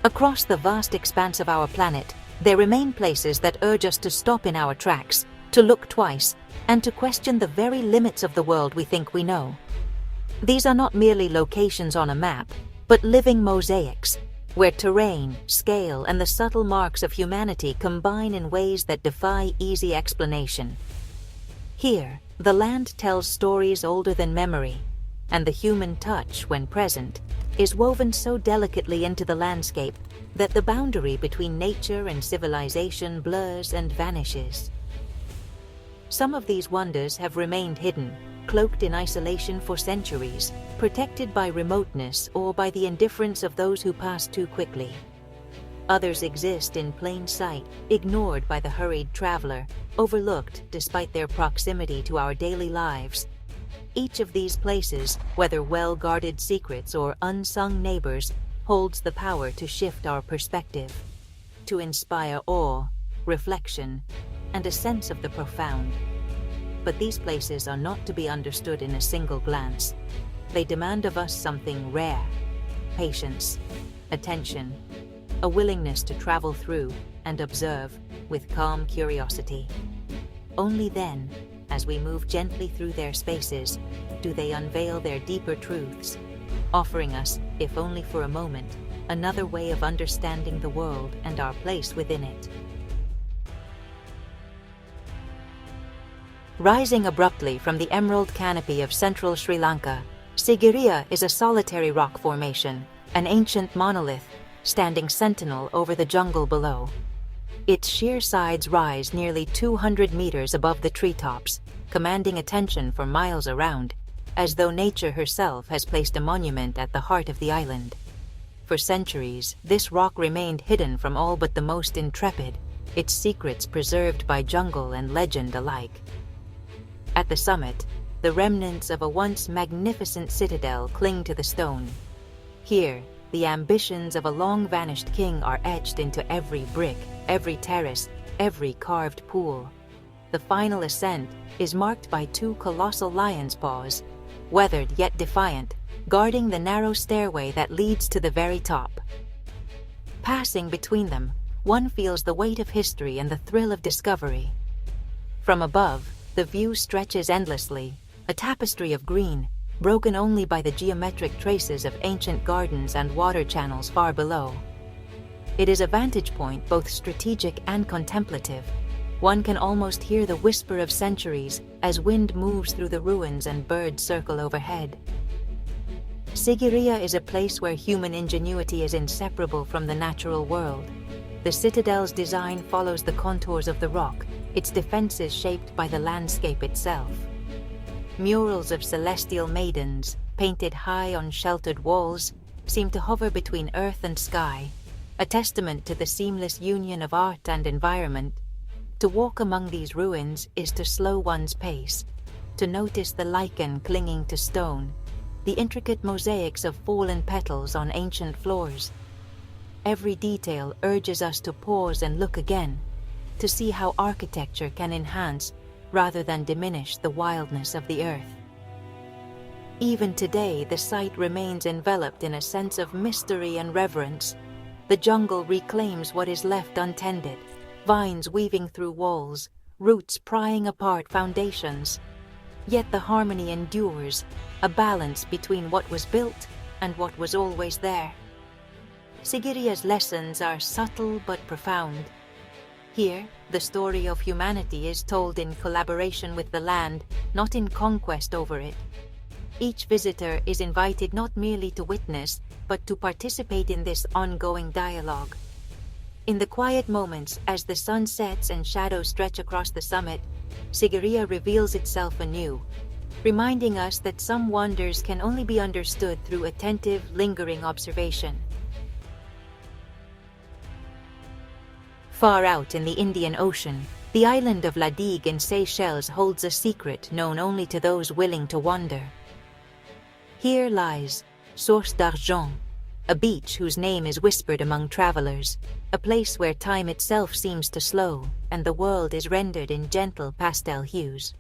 Across the vast expanse of our planet, there remain places that urge us to stop in our tracks, to look twice, and to question the very limits of the world we think we know. These are not merely locations on a map, but living mosaics, where terrain, scale, and the subtle marks of humanity combine in ways that defy easy explanation. Here, the land tells stories older than memory, and the human touch, when present, is woven so delicately into the landscape that the boundary between nature and civilization blurs and vanishes. Some of these wonders have remained hidden, cloaked in isolation for centuries, protected by remoteness or by the indifference of those who pass too quickly. Others exist in plain sight, ignored by the hurried traveler, overlooked despite their proximity to our daily lives. Each of these places, whether well-guarded secrets or unsung neighbors, holds the power to shift our perspective, to inspire awe, reflection, and a sense of the profound. But these places are not to be understood in a single glance. They demand of us something rare: patience, attention, a willingness to travel through and observe with calm curiosity. Only then, as we move gently through their spaces, do they unveil their deeper truths, offering us, if only for a moment, another way of understanding the world and our place within it. Rising abruptly from the emerald canopy of central Sri Lanka, Sigiriya is a solitary rock formation, an ancient monolith, standing sentinel over the jungle below. Its sheer sides rise nearly 200 meters above the treetops, commanding attention for miles around, as though nature herself has placed a monument at the heart of the island. For centuries, this rock remained hidden from all but the most intrepid, its secrets preserved by jungle and legend alike. At the summit, the remnants of a once magnificent citadel cling to the stone. Here, the ambitions of a long-vanished king are etched into every brick, every terrace, every carved pool. The final ascent is marked by two colossal lion's paws, weathered yet defiant, guarding the narrow stairway that leads to the very top. Passing between them, one feels the weight of history and the thrill of discovery. From above, the view stretches endlessly, a tapestry of green, broken only by the geometric traces of ancient gardens and water channels far below. It is a vantage point both strategic and contemplative. One can almost hear the whisper of centuries as wind moves through the ruins and birds circle overhead. Sigiriya is a place where human ingenuity is inseparable from the natural world. The citadel's design follows the contours of the rock, its defenses shaped by the landscape itself. Murals of celestial maidens, painted high on sheltered walls, seem to hover between earth and sky, a testament to the seamless union of art and environment. To walk among these ruins is to slow one's pace, to notice the lichen clinging to stone, the intricate mosaics of fallen petals on ancient floors. Every detail urges us to pause and look again, to see how architecture can enhance rather than diminish the wildness of the earth. Even today, the site remains enveloped in a sense of mystery and reverence. The jungle reclaims what is left untended, vines weaving through walls, roots prying apart foundations. Yet the harmony endures, a balance between what was built and what was always there. Sigiriya's lessons are subtle but profound. Here, the story of humanity is told in collaboration with the land, not in conquest over it. Each visitor is invited not merely to witness, but to participate in this ongoing dialogue. In the quiet moments, as the sun sets and shadows stretch across the summit, Sigiriya reveals itself anew, reminding us that some wonders can only be understood through attentive, lingering observation. Far out in the Indian Ocean, the island of Ladigue in Seychelles holds a secret known only to those willing to wander. Here lies Source d'Argent, a beach whose name is whispered among travelers, a place where time itself seems to slow and the world is rendered in gentle pastel hues.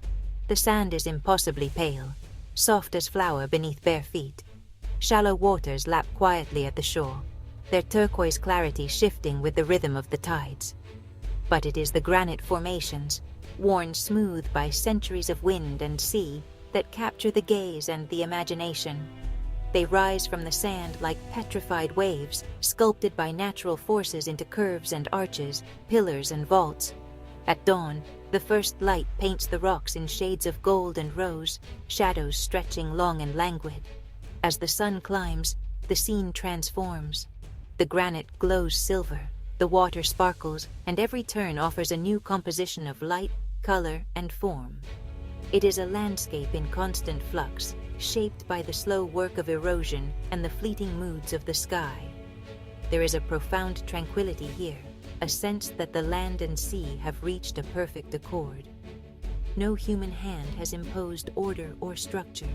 The sand is impossibly pale, soft as flour beneath bare feet. Shallow waters lap quietly at the shore, their turquoise clarity shifting with the rhythm of the tides. But it is the granite formations, worn smooth by centuries of wind and sea, that capture the gaze and the imagination. They rise from the sand like petrified waves, sculpted by natural forces into curves and arches, pillars and vaults. At dawn, the first light paints the rocks in shades of gold and rose, shadows stretching long and languid. As the sun climbs, the scene transforms. The granite glows silver, the water sparkles, and every turn offers a new composition of light, color, and form. It is a landscape in constant flux, shaped by the slow work of erosion and the fleeting moods of the sky. There is a profound tranquility here, a sense that the land and sea have reached a perfect accord. No human hand has imposed order or structure.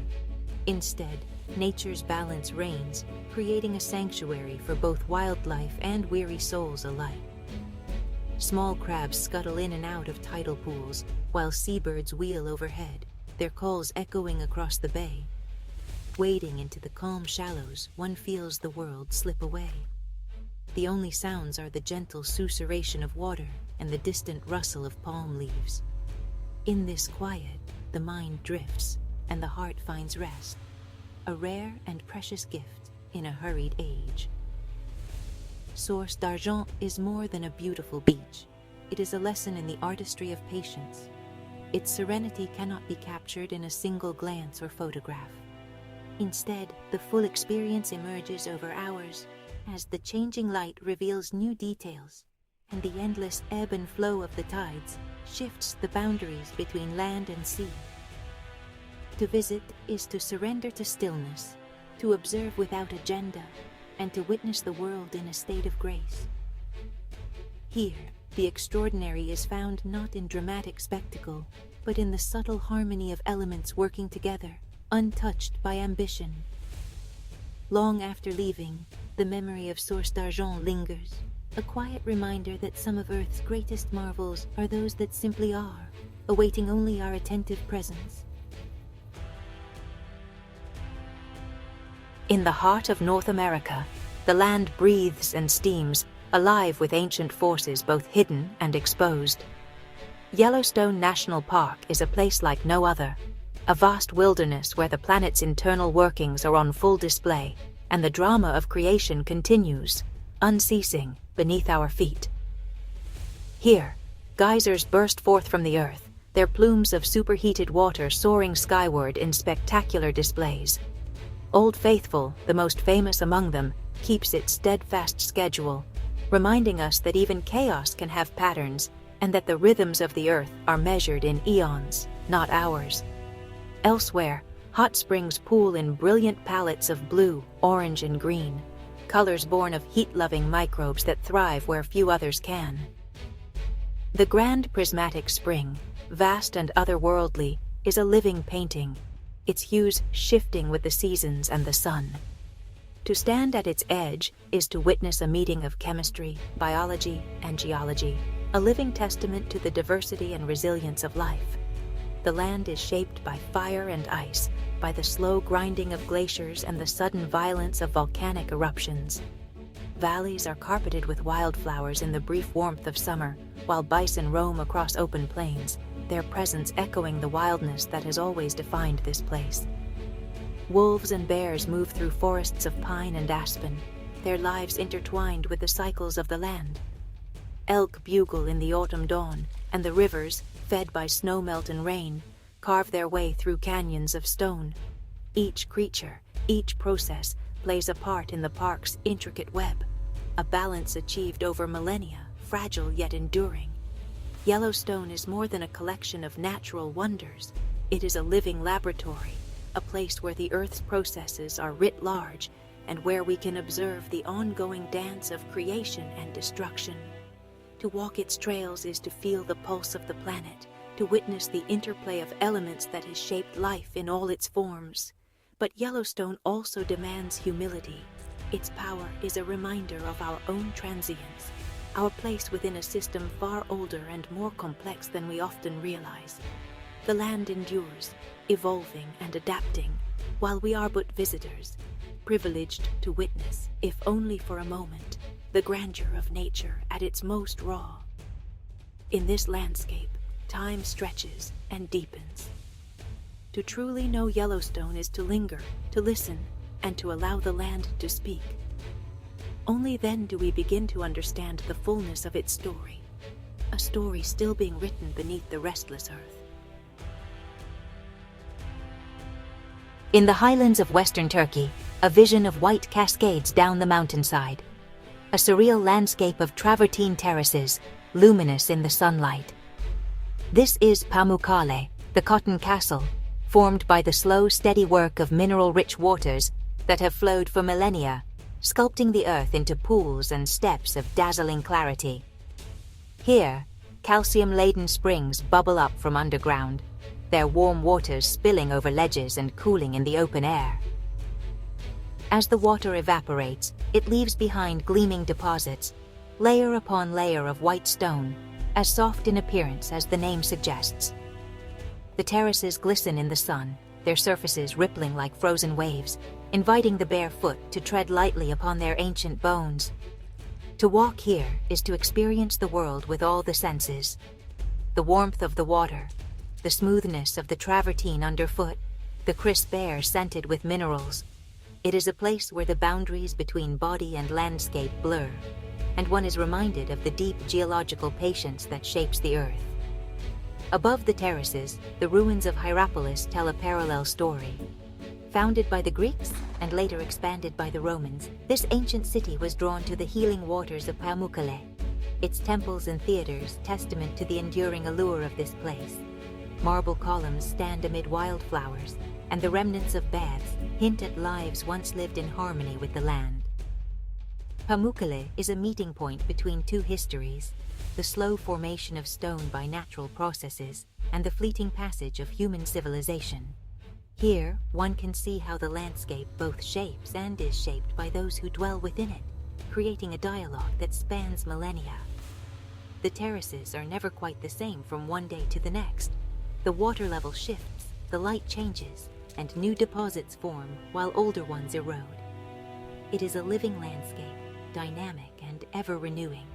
Instead, nature's balance reigns, creating a sanctuary for both wildlife and weary souls alike. Small crabs scuttle in and out of tidal pools, while seabirds wheel overhead, their calls echoing across the bay. Wading into the calm shallows, one feels the world slip away. The only sounds are the gentle susurration of water and the distant rustle of palm leaves. In this quiet, the mind drifts and the heart finds rest, a rare and precious gift in a hurried age. Source d'Argent is more than a beautiful beach. It is a lesson in the artistry of patience. Its serenity cannot be captured in a single glance or photograph. Instead, the full experience emerges over hours as the changing light reveals new details, and the endless ebb and flow of the tides shifts the boundaries between land and sea. To visit is to surrender to stillness, to observe without agenda, and to witness the world in a state of grace. Here, the extraordinary is found not in dramatic spectacle, but in the subtle harmony of elements working together, untouched by ambition. Long after leaving, the memory of Source d'Argent lingers, a quiet reminder that some of Earth's greatest marvels are those that simply are, awaiting only our attentive presence. In the heart of North America, the land breathes and steams, alive with ancient forces both hidden and exposed. Yellowstone National Park is a place like no other, a vast wilderness where the planet's internal workings are on full display, and the drama of creation continues, unceasing, beneath our feet. Here, geysers burst forth from the earth, their plumes of superheated water soaring skyward in spectacular displays. Old Faithful, the most famous among them, keeps its steadfast schedule, reminding us that even chaos can have patterns and that the rhythms of the earth are measured in eons, not hours. Elsewhere, hot springs pool in brilliant palettes of blue, orange, and green, colors born of heat-loving microbes that thrive where few others can. The Grand Prismatic Spring, vast and otherworldly, is a living painting, its hues shifting with the seasons and the sun. To stand at its edge is to witness a meeting of chemistry, biology, and geology, a living testament to the diversity and resilience of life. The land is shaped by fire and ice, by the slow grinding of glaciers and the sudden violence of volcanic eruptions. Valleys are carpeted with wildflowers in the brief warmth of summer, while bison roam across open plains, their presence echoing the wildness that has always defined this place. Wolves and bears move through forests of pine and aspen, their lives intertwined with the cycles of the land. Elk bugle in the autumn dawn, and the rivers, fed by snowmelt and rain, carve their way through canyons of stone. Each creature, each process, plays a part in the park's intricate web, a balance achieved over millennia, fragile yet enduring. Yellowstone is more than a collection of natural wonders. It is a living laboratory, a place where the Earth's processes are writ large and where we can observe the ongoing dance of creation and destruction. To walk its trails is to feel the pulse of the planet, to witness the interplay of elements that has shaped life in all its forms. But Yellowstone also demands humility. Its power is a reminder of our own transience, our place within a system far older and more complex than we often realize. The land endures, evolving and adapting, while we are but visitors, privileged to witness, if only for a moment, the grandeur of nature at its most raw. In this landscape, time stretches and deepens. To truly know Yellowstone is to linger, to listen, and to allow the land to speak. Only then do we begin to understand the fullness of its story, a story still being written beneath the restless earth. In the highlands of western Turkey, a vision of white cascades down the mountainside. A surreal landscape of travertine terraces, luminous in the sunlight. This is Pamukkale, the cotton castle, formed by the slow, steady work of mineral-rich waters that have flowed for millennia, sculpting the earth into pools and steps of dazzling clarity. Here, calcium-laden springs bubble up from underground, their warm waters spilling over ledges and cooling in the open air. As the water evaporates, it leaves behind gleaming deposits, layer upon layer of white stone, as soft in appearance as the name suggests. The terraces glisten in the sun, their surfaces rippling like frozen waves, inviting the bare foot to tread lightly upon their ancient bones. To walk here is to experience the world with all the senses. The warmth of the water, the smoothness of the travertine underfoot, the crisp air scented with minerals. It is a place where the boundaries between body and landscape blur, and one is reminded of the deep geological patience that shapes the earth. Above the terraces, the ruins of Hierapolis tell a parallel story. Founded by the Greeks and later expanded by the Romans, this ancient city was drawn to the healing waters of Pamukkale, its temples and theaters testament to the enduring allure of this place. Marble columns stand amid wildflowers, and the remnants of baths hint at lives once lived in harmony with the land. Pamukkale is a meeting point between two histories, the slow formation of stone by natural processes and the fleeting passage of human civilization. Here, one can see how the landscape both shapes and is shaped by those who dwell within it, creating a dialogue that spans millennia. The terraces are never quite the same from one day to the next. The water level shifts, the light changes, and new deposits form while older ones erode. It is a living landscape, dynamic and ever-renewing,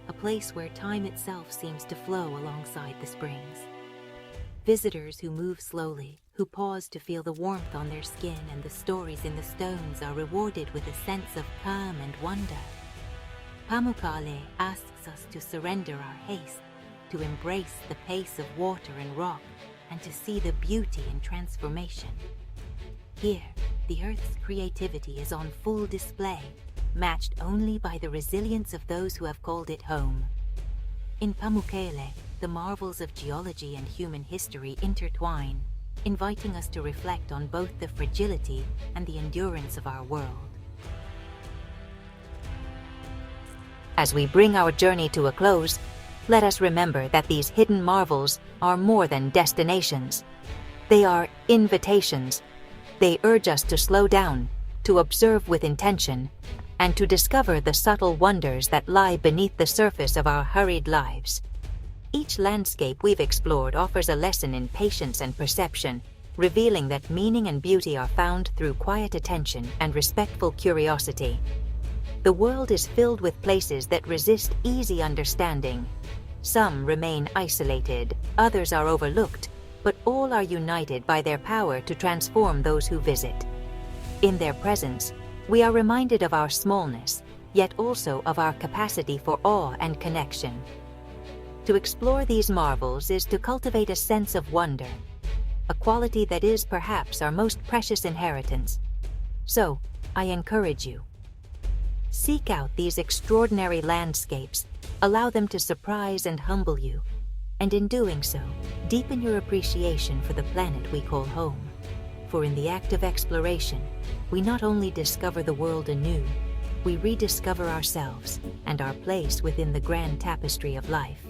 a place where time itself seems to flow alongside the springs. Visitors who move slowly, who pause to feel the warmth on their skin and the stories in the stones are rewarded with a sense of calm and wonder. Pamukkale asks us to surrender our haste, to embrace the pace of water and rock, and to see the beauty in transformation. Here, the Earth's creativity is on full display, matched only by the resilience of those who have called it home. In Pamukkale, the marvels of geology and human history intertwine, inviting us to reflect on both the fragility and the endurance of our world. As we bring our journey to a close, let us remember that these hidden marvels are more than destinations. They are invitations. They urge us to slow down, to observe with intention, and to discover the subtle wonders that lie beneath the surface of our hurried lives. Each landscape we've explored offers a lesson in patience and perception, revealing that meaning and beauty are found through quiet attention and respectful curiosity. The world is filled with places that resist easy understanding. Some remain isolated, others are overlooked, but all are united by their power to transform those who visit. In their presence, we are reminded of our smallness, yet also of our capacity for awe and connection. To explore these marvels is to cultivate a sense of wonder, a quality that is perhaps our most precious inheritance. So, I encourage you. Seek out these extraordinary landscapes, allow them to surprise and humble you, and in doing so, deepen your appreciation for the planet we call home. For in the act of exploration, we not only discover the world anew, we rediscover ourselves and our place within the grand tapestry of life.